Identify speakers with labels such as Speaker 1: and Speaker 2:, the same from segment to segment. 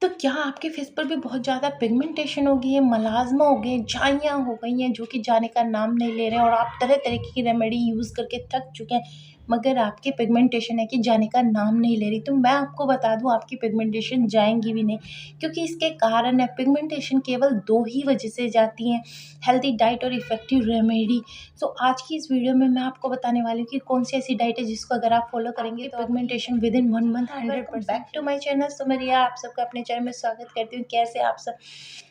Speaker 1: तो क्या आपके फेस पर भी बहुत ज़्यादा पिगमेंटेशन हो गई है, मलाज़्मा हो गए, झाइयाँ हो गई हैं जो कि जाने का नाम नहीं ले रहे हैं और आप तरह-तरह की रेमेडी यूज़ करके थक चुके हैं, मगर आपकी पिगमेंटेशन है कि जाने का नाम नहीं ले रही। तो मैं आपको बता दूँ आपकी पिगमेंटेशन जाएँगी भी नहीं, क्योंकि इसके कारण है पिगमेंटेशन केवल 2 ही वजह से जाती हैं, हेल्दी डाइट और इफ़ेक्टिव रेमेडी। सो आज की इस वीडियो में मैं आपको बताने वाली हूँ कि कौन-सी ऐसी डाइट है जिसको अगर आप फ़ॉलो करेंगे तो pigmentation within 1 month 100%। Back to my channel. So मैं रिया आप सबका अपने चैनल में स्वागत करती हूँ। कैसे आप सब?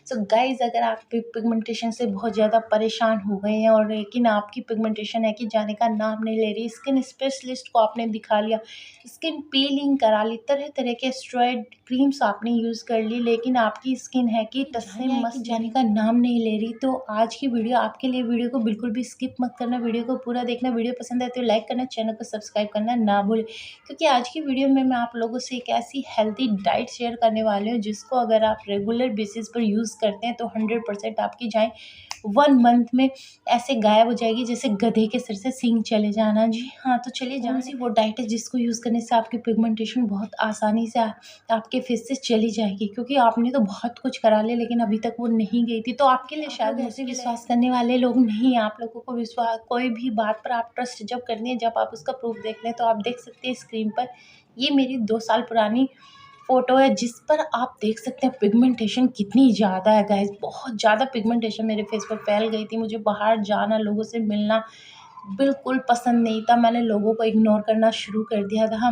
Speaker 1: सो गाइज़, अगर आप पिगमेंटेशन से बहुत ज़्यादा परेशान हो गए हैं और लेकिन आपकी पिगमेंटेशन है कि जाने का नाम नहीं ले रही, स्किन स्पेशलिस्ट को आपने दिखा लिया, स्किन पीलिंग करा ली, तरह-तरह के स्टेरॉइड क्रीम्स आपने यूज़ कर ली, लेकिन आपकी स्किन है कि टस से मस जाने का नाम नहीं ले रही, तो आज की वीडियो आपके लिए। वीडियो को बिल्कुल भी स्किप मत करना, वीडियो को पूरा देखना। वीडियो पसंद आए तो लाइक करना, चैनल को सब्सक्राइब करना ना भूलें, क्योंकि आज की वीडियो में मैं आप लोगों से एक ऐसी हेल्दी डाइट शेयर करने वाली हूँ जिसको अगर आप रेगुलर बेसिस पर यूज़ करते हैं तो 100% आपकी जाएँ 1 मंथ में ऐसे गायब हो जाएगी जैसे गधे के सिर से सींग चले जाना। जी हाँ, तो चलिए जान सी वो डाइट है जिसको यूज़ करने से आपकी पिगमेंटेशन बहुत आसानी से आपके फेस से चली जाएगी, क्योंकि आपने तो बहुत कुछ करा लिया लेकिन अभी तक वो नहीं गई थी। तो आपके लिए शायद ऐसे विश्वास करने वाले लोग नहीं हैं। आप लोगों को विश्वास कोई भी बात पर आप ट्रस्ट जब करनी है, जब आप उसका प्रूफ देख लें, तो आप देख सकते हैं स्क्रीन पर ये मेरी 2 साल पुरानी फ़ोटो है जिस पर आप देख सकते हैं पिगमेंटेशन कितनी ज़्यादा है गाइज़। बहुत ज़्यादा पिगमेंटेशन मेरे फेस पर फैल गई थी। मुझे बाहर जाना, लोगों से मिलना बिल्कुल पसंद नहीं था। मैंने लोगों को इग्नोर करना शुरू कर दिया था,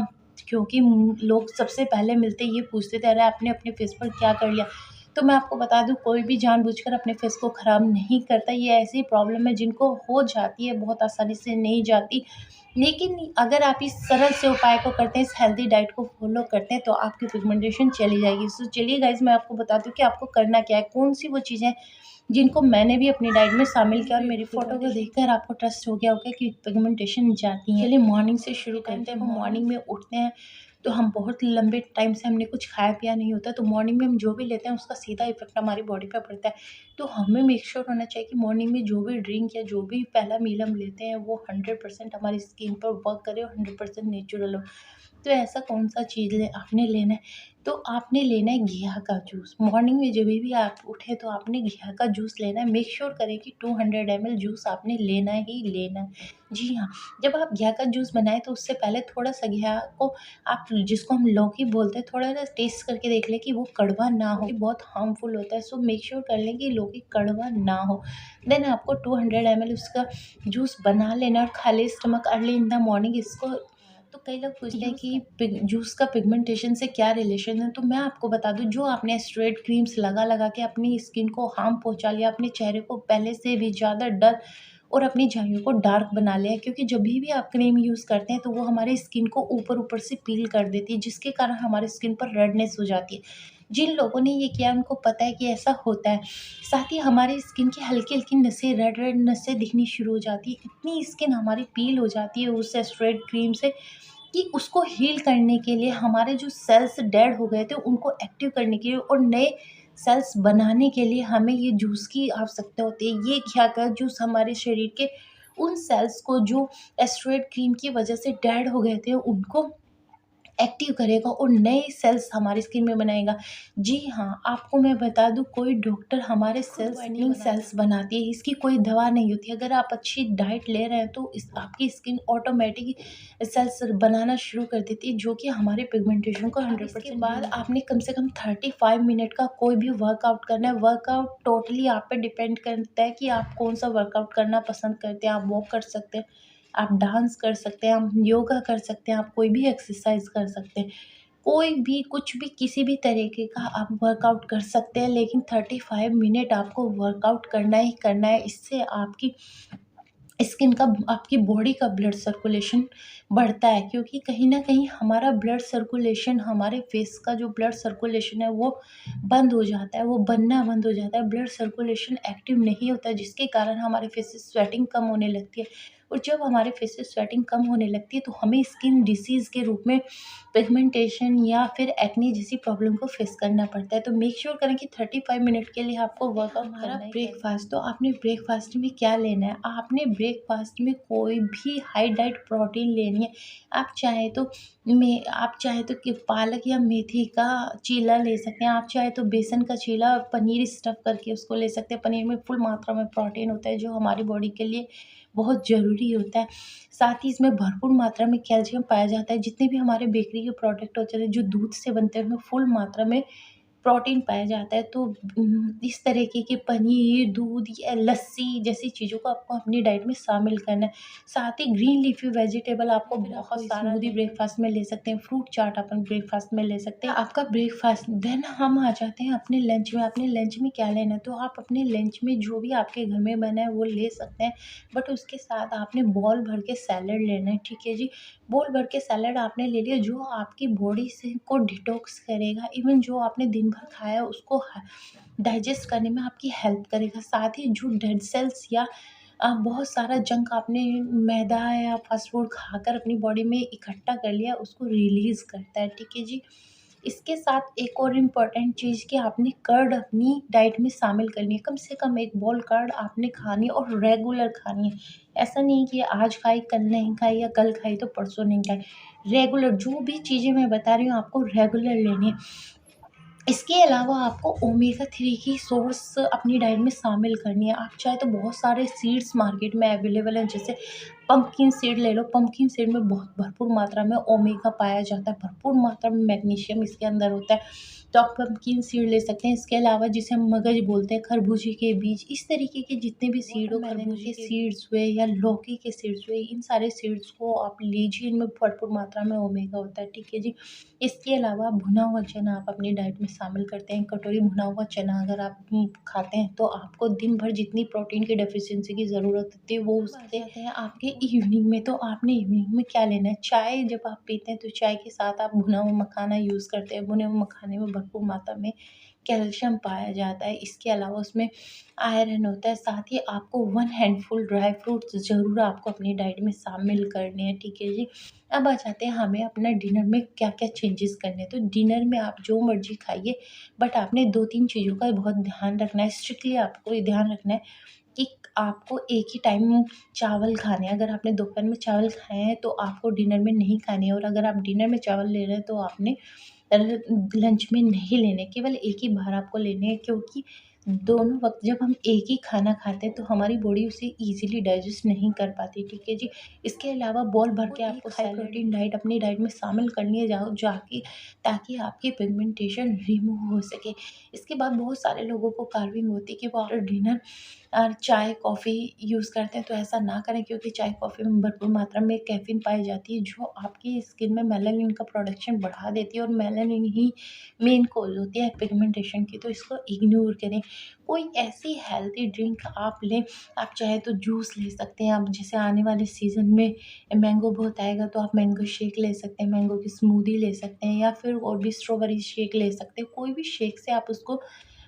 Speaker 1: क्योंकि लोग सबसे पहले मिलते ये पूछते थे, अरे आपने अपने फेस पर क्या कर लिया? तो मैं आपको बता दूँ, कोई भी जानबूझकर अपने फेस को ख़राब नहीं करता। ये ऐसी प्रॉब्लम है जिनको हो जाती है, बहुत आसानी से नहीं जाती। लेकिन अगर आप इस सरल से उपाय को करते हैं, इस हेल्दी डाइट को फ़ॉलो करते हैं, तो आपकी पिगमेंटेशन चली जाएगी। सो चलिए गाइज़, मैं आपको बताती हूँ कि आपको करना क्या है, कौन-सी वो चीज़ें जिनको मैंने भी अपनी डाइट में शामिल किया और मेरी फ़ोटो को देखकर आपको ट्रस्ट हो गया होगा कि पिगमेंटेशन जाती है। चलिए मॉर्निंग से शुरू करते हैं। हम मॉर्निंग में उठते हैं तो हम बहुत लंबे टाइम से हमने कुछ खाया पिया नहीं होता, तो मॉर्निंग में हम जो भी लेते हैं उसका सीधा इफ़ेक्ट हमारी बॉडी पे पड़ता है। तो हमें मेक श्योर होना चाहिए कि मॉर्निंग में जो भी ड्रिंक या जो भी पहला मील हम लेते हैं वो 100% हमारी स्किन पर वर्क करे और 100% नेचुरल हो। तो ऐसा कौन-सा चीज़ आपने लेना है, तो आपने लेना है घिया का जूस। मॉर्निंग में जभी भी आप उठे तो आपने घिया का जूस लेना है। मेक श्योर करें कि 200 ml जूस आपने लेना ही लेना है। जी हाँ, जब आप घिया का जूस बनाएँ तो उससे पहले थोड़ा-सा घिया को आप, जिसको हम लौकी बोलते हैं, थोड़ा-सा टेस्ट करके देख लें कि वो कड़वा ना हो, ये बहुत हार्मफुल होता है। सो मेक श्योर कर लें कि लौकी कड़वा ना हो। देन आपको 200 ml उसका जूस बना लेना और खाली stomach early in the morning इसको। तो कई लोग पूछते हैं कि जूस का पिगमेंटेशन से क्या रिलेशन है, तो मैं आपको बता दूं, जो आपने स्टेरॉइड क्रीम्स लगा के अपनी स्किन को हार्म पहुंचा लिया, अपने चेहरे को पहले से भी ज़्यादा डल और अपनी झाइयों को डार्क बना लिया है, क्योंकि जब भी आप क्रीम यूज़ करते हैं तो वो हमारी स्किन को ऊपर से पील कर देती है, जिसके कारण हमारी स्किन पर रेडनेस हो जाती है। जिन लोगों ने ये किया उनको पता है कि ऐसा होता है। साथ ही हमारी स्किन की हल्की-हल्की नसें, रेड नसें दिखनी शुरू हो जाती है। इतनी स्किन हमारी पील हो जाती है उस स्टेरॉइड क्रीम से कि उसको हील करने के लिए, हमारे जो सेल्स डेड हो गए थे उनको एक्टिव करने के लिए और नए सेल्स बनाने के लिए हमें ये जूस की आवश्यकता होती है। ये घिया का जूस हमारे शरीर के उन सेल्स को जो एस्टेरॉइड क्रीम की वजह से डेड हो गए थे उनको एक्टिव करेगा और नए सेल्स हमारी स्किन में बनाएगा। जी हाँ, आपको मैं बता दूँ, कोई डॉक्टर हमारे सेल्स वाइटनिंग सेल्स बनाती है, इसकी कोई दवा नहीं होती। अगर आप अच्छी डाइट ले रहे हैं तो इस आपकी स्किन ऑटोमेटिक सेल्स बनाना शुरू कर देती है, जो कि हमारे पिगमेंटेशन को 100% बाद आपने कम से कम 35 मिनट का कोई भी वर्कआउट करना है। वर्कआउट टोटली आप पे डिपेंड करता है कि आप कौन-सा वर्कआउट करना पसंद करते हैं। आप वॉक कर सकते हैं, आप डांस कर सकते हैं, आप योगा कर सकते हैं, आप कोई भी एक्सरसाइज कर सकते हैं। कोई भी कुछ भी किसी भी तरीके का आप वर्कआउट कर सकते हैं, लेकिन 35 मिनट आपको वर्कआउट करना ही करना है। इससे आपकी स्किन का, आपकी बॉडी का ब्लड सर्कुलेशन बढ़ता है, क्योंकि कहीं न कहीं हमारा ब्लड सर्कुलेशन, हमारे फेस का जो ब्लड सर्कुलेशन है वो बंद हो जाता है, वो बनना बंद हो जाता है। ब्लड सर्कुलेशन एक्टिव नहीं होता, जिसके कारण हमारे फेस से स्वेटिंग कम होने लगती है। और जब हमारे फेस से स्वेटिंग कम होने लगती है तो हमें स्किन डिसीज़ के रूप में पिगमेंटेशन या फिर एक्ने जैसी प्रॉब्लम को फेस करना पड़ता है। तो मेक श्योर करें कि 35 मिनट के लिए आपको वर्कआउट करना है। ब्रेकफास्ट, तो आपने ब्रेकफास्ट में क्या लेना है? आपने ब्रेकफास्ट में कोई भी हाई डाइट प्रोटीन लेनी है। आप चाहे तो कि पालक या मेथी का चीला ले सकते हैं, आप चाहे तो बेसन का चीला पनीर स्टफ़ करके उसको ले सकते हैं। पनीर में फुल मात्रा में प्रोटीन होता है जो हमारी बॉडी के लिए बहुत ज़रूरी होता है। साथ ही इसमें भरपूर मात्रा में कैल्शियम पाया जाता है। जितने भी हमारे बेकरी के प्रोडक्ट होते हैं जो दूध से बनते हैं उनमें फुल मात्रा में प्रोटीन पाया जाता है। तो इस तरीके के पनीर, दूध या लस्सी जैसी चीज़ों को आपको अपनी डाइट में शामिल करना है। साथ ही ग्रीन लीफ़ी वेजिटेबल आपको बहुत सारा स्मूदी ब्रेकफ़ास्ट में ले सकते हैं, फ्रूट चाट अपन ब्रेकफ़ास्ट में ले सकते हैं। आपका ब्रेकफ़ास्ट, देन हम आ जाते हैं अपने लंच में। अपने लंच में क्या लेना है? तो आप अपने लंच में जो भी आपके घर में बना है वो ले सकते हैं, बट उसके साथ आपने बाउल भर के सैलेड लेना है, ठीक है जी। बाउल भर के सैलेड आपने ले लिया जो आपकी बॉडी से को डिटॉक्स करेगा, इवन जो आपने दिन भर खाया उसको डाइजेस्ट करने में आपकी हेल्प करेगा। साथ ही जो डेड सेल्स या बहुत सारा जंक आपने मैदा या फास्ट फूड खाकर अपनी बॉडी में इकट्ठा कर लिया उसको रिलीज़ करता है, ठीक है जी। इसके साथ एक और इम्पॉर्टेंट चीज़ कि आपने कर्ड अपनी डाइट में शामिल करनी है। कम से कम 1 बाउल कर्ड आपने खानी है और रेगुलर खानी है। ऐसा नहीं कि आज खाई, कल नहीं खाई या कल खाई तो परसों नहीं खाई। रेगुलर जो भी चीज़ें मैं बता रही हूँ आपको रेगुलर लेनी है। इसके अलावा आपको ओमेगा 3 की सोर्स अपनी डाइट में शामिल करनी है। आप चाहे तो बहुत सारे सीड्स मार्केट में अवेलेबल हैं, जैसे पंपकिन सीड ले लो। पंपकिन सीड में बहुत भरपूर मात्रा में ओमेगा पाया जाता है, भरपूर मात्रा में मैग्नीशियम इसके अंदर होता है। तो आप पंपकिन सीड ले सकते हैं। इसके अलावा जिसे हम मगज बोलते हैं, खरबूजे के बीज, इस तरीके के जितने भी सीड हो, खरबूजे के सीड्स हुए या लौकी के सीड्स हुए, इन सारे सीड्स को आप लीजिए, इनमें भरपूर मात्रा में ओमेगा होता है, ठीक है जी। इसके अलावा भुना हुआ चना आप अपनी डाइट में शामिल करते हैं। कटोरी भुना हुआ चना अगर आप खाते हैं तो आपको दिन भर जितनी प्रोटीन की डेफिशिएंसी की ज़रूरत होती है वो उससे हैं। आपके इवनिंग में, तो आपने इवनिंग में क्या लेना है? चाय जब आप पीते हैं तो चाय के साथ आप भुना हुआ मखाना यूज़ करते हैं। भुने हुए मखाने में भरपूर मात्रा में कैल्शियम पाया जाता है। इसके अलावा उसमें आयरन होता है। साथ ही आपको 1 हैंडफुल ड्राई फ्रूट्स ज़रूर आपको अपनी डाइट में शामिल करने हैं, ठीक है जी। अब आ जाते हैं हमें अपना डिनर में क्या-क्या चेंजेस करने हैं। तो डिनर में आप जो मर्ज़ी खाइए, बट आपने 2-3 चीज़ों का बहुत ध्यान रखना है। स्ट्रिक्टली आपको ये ध्यान रखना है कि आपको एक ही टाइम चावल खाने हैं। अगर आपने दोपहर में चावल खाए हैं तो आपको डिनर में नहीं खाने हैं, और अगर आप डिनर में चावल ले रहे हैं तो आपने लंच में नहीं लेने, केवल एक ही बार आपको लेने हैं, क्योंकि दोनों वक़्त जब हम एक ही खाना खाते हैं तो हमारी बॉडी उसे ईज़िली डाइजेस्ट नहीं कर पाती, ठीक है जी। इसके अलावा बॉल भर के आपको हाई प्रोटीन डाइट अपनी डाइट में शामिल करनी है जाके, ताकि आपकी पिगमेंटेशन रिमूव हो सके। इसके बाद बहुत सारे लोगों को कार्विंग होती है कि वो आफ्टर डिनर चाय, कॉफ़ी यूज़ करते हैं, तो ऐसा ना करें, क्योंकि चाय, कॉफ़ी में भरपूर मात्रा में कैफ़ीन पाई जाती है जो आपकी स्किन में मेलानिन का प्रोडक्शन बढ़ा देती है, और मेलानिन ही मेन कॉज़ होती है पिगमेंटेशन की, तो इसको इग्नोर करें। कोई ऐसी हेल्दी ड्रिंक आप लें, आप चाहे तो जूस ले सकते हैं। आप जैसे आने वाले सीज़न में मैंगो बहुत आएगा तो आप मैंगो शेक ले सकते हैं, मैंगो की स्मूदी ले सकते हैं, या फिर और भी स्ट्रॉबेरी शेक ले सकते हैं। कोई भी शेक से आप उसको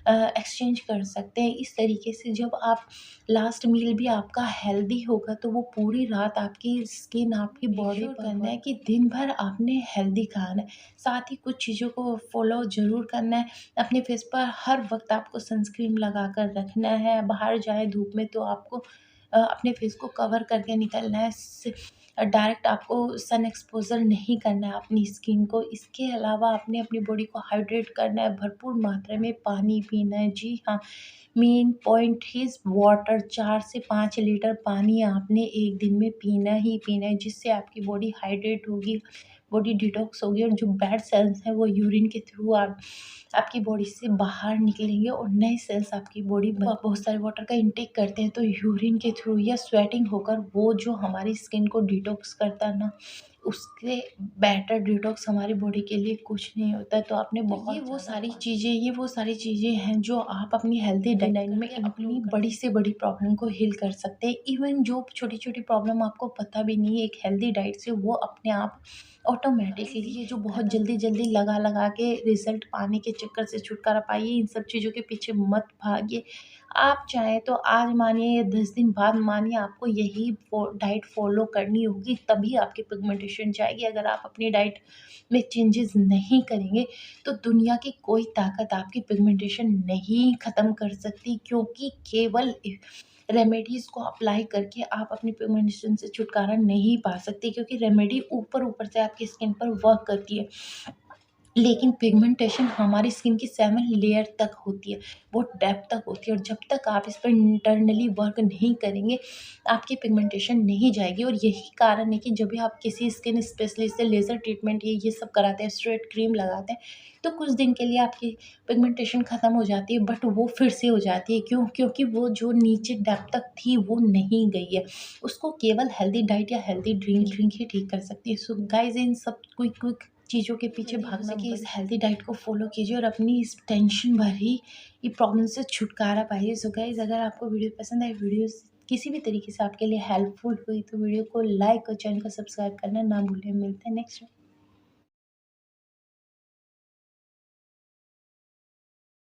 Speaker 1: एक्सचेंज कर सकते हैं। इस तरीके से जब आप लास्ट मील भी आपका हेल्दी होगा तो वो पूरी रात आपकी स्किन, आपकी बॉडी पर करना है कि दिन भर आपने हेल्दी खाना है। साथ ही कुछ चीज़ों को फॉलो ज़रूर करना है। अपने फेस पर हर वक़्त आपको सनस्क्रीन लगा कर रखना है। बाहर जाएँ धूप में तो आपको अपने फेस को कवर करके निकलना है। डायरेक्ट आपको सन एक्सपोज़र नहीं करना है अपनी स्किन को। इसके अलावा आपने अपनी बॉडी को हाइड्रेट करना है, भरपूर मात्रा में पानी पीना है। जी हाँ, मेन पॉइंट इज़ वाटर। 4 से 5 लीटर पानी आपने एक दिन में पीना ही पीना है, जिससे आपकी बॉडी हाइड्रेट होगी, बॉडी डिटॉक्स होगी, और जो बैड सेल्स हैं वो यूरिन के थ्रू आपकी बॉडी से बाहर निकलेंगे, और नए सेल्स आपकी बॉडी में। बहुत सारे वाटर का इंटेक करते हैं तो यूरिन के थ्रू या स्वेटिंग होकर वो जो हमारी स्किन को डिटॉक्स करता है ना, उसके बेटर डिटॉक्स हमारी बॉडी के लिए कुछ नहीं होता है। तो आपने बहुत ये वो सारी चीज़ें हैं जो आप अपनी हेल्दी डाइट में अपनी बड़ी से बड़ी प्रॉब्लम को हील कर सकते हैं। इवन जो छोटी-छोटी प्रॉब्लम आपको पता भी नहीं है, एक हेल्दी डाइट से वो अपने आप ऑटोमेटिकली ये जो बहुत जल्दी-जल्दी लगा-लगा के रिज़ल्ट पाने के चक्कर से छुटकारा पाइए, इन सब चीज़ों के पीछे मत भागिए। आप चाहें तो आज मानिए या 10 दिन बाद मानिए, आपको यही डाइट फ़ॉलो करनी होगी, तभी आपकी पिगमेंटेशन जाएगी। अगर आप अपनी डाइट में चेंजेज़ नहीं करेंगे, तो दुनिया की कोई ताकत आपकी पिगमेंटेशन नहीं ख़त्म कर सकती, क्योंकि केवल रेमेडीज़ को अप्लाई करके आप अपनी पिगमेंटेशन से छुटकारा नहीं पा सकते, क्योंकि रेमेडी ऊपर-ऊपर से आपकी स्किन पर वर्क करती है। लेकिन पिगमेंटेशन हमारी स्किन की 7 लेयर तक होती है, वो डेप्थ तक होती है, और जब तक आप इस पर इंटरनली वर्क नहीं करेंगे, आपकी पिगमेंटेशन नहीं जाएगी। और यही कारण है कि जब भी आप किसी स्किन स्पेशलिस्ट से लेज़र ट्रीटमेंट ये सब कराते हैं, स्ट्रेट क्रीम लगाते हैं, तो कुछ दिन के लिए आपकी पिगमेंटेशन ख़त्म हो जाती है, बट वो फिर से हो जाती है। क्यों? क्योंकि वो जो नीचे डेप्थ तक थी वो नहीं गई है। उसको केवल हेल्दी डाइट या हेल्दी ड्रिंक ही ठीक कर सकती है। सो गाइज़, इन सब क्विक क्विक चीज़ों के पीछे भागने की इस हेल्दी डाइट को फॉलो कीजिए और अपनी इस टेंशन भरी ये प्रॉब्लम से छुटकारा पाइए। सो गाइज़, अगर आपको वीडियो पसंद आए, वीडियो किसी भी तरीके से आपके लिए हेल्पफुल हुई, तो वीडियो को लाइक और चैनल को सब्सक्राइब करना ना भूलें। मिलते हैं नेक्स्ट